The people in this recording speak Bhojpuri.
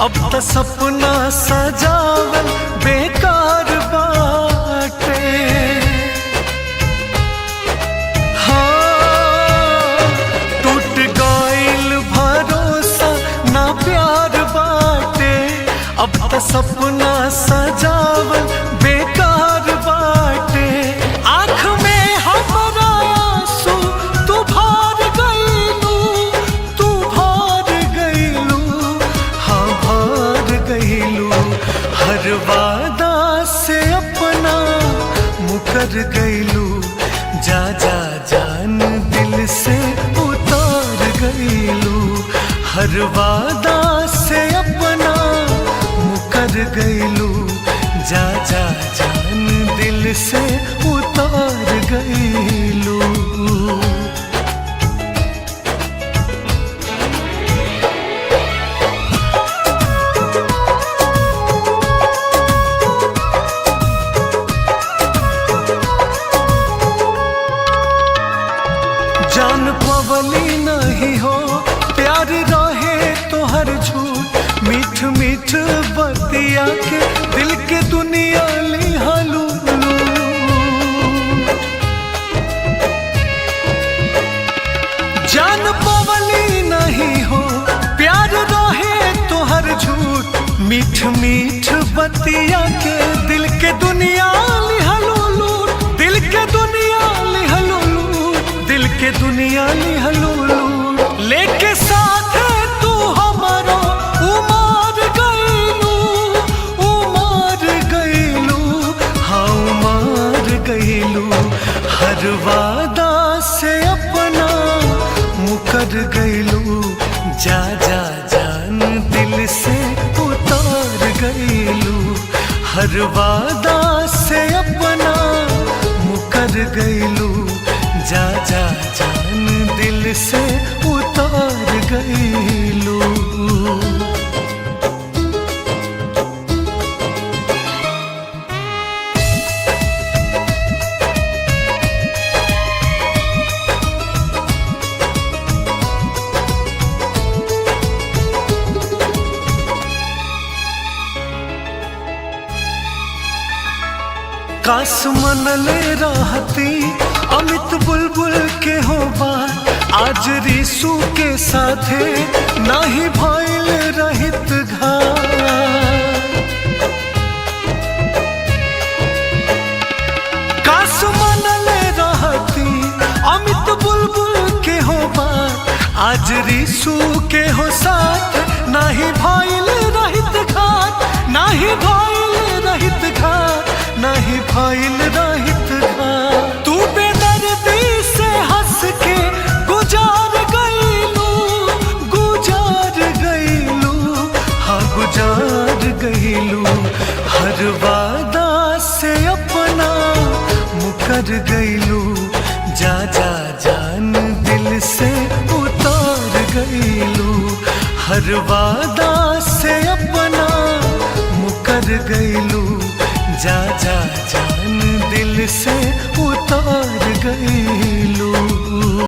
अब त सपना सजावल बेकार बाटे। हाँ, टूट गइल भरोसा ना प्यार बाटे। अब त सपना सजावल बेकार बाटे। आँख में हमरा आंसू तू भर गइलू, तू भर गइलू, हाँ भर गइलू। हर वादा से अपना मुकर गइलू, जा जा जान दिल से उतार गइलू। हर वादा से अपना मुकर गइलू, जा जा जान दिल से उतार गइलू। जान पवली नहीं हो प्यार रहे तो हर झूठ, मीठ मीठ बतिया के दिल के दुनिया लिहालू। जान पवली नहीं हो प्यार रहे तो हर झूठ, मीठ मीठ बतिया के दिल के दुनिया लिहालू। दिल के दुनिया लिहालू, दिल के दुनिया लिहालू। लेके साथ तू हमारो उमार गइलू, उमार गइलू, हाँ उमार गइलू। हर वादा से अपना मुकर गइलू, जा जा जान दिल से उतार गइलू। हर वादा से अपना मुकर गइलू, जा जा जान दिल से उतार गइलू। काश मनले रहती अमित बुलबुल के हो बात, आज रिसू के साथे नाही भइल रहित घात। काश मनले रहती अमित बुलबुल के हो बात, आज रिसू के हो साथ नाही भइल रहित घात, नाही भइल रहित घात, नहीं भइल रहित घात। तू बेदर्दी से हंस के गुजार गइलू, गुजार गइलू, हाँ गुजार गइलू। हर वादा से अपना मुकर गइलू, जा जा जान दिल से उतार गइलू। हर वादा से अपना मुकर गइलू, जा जा जान दिल से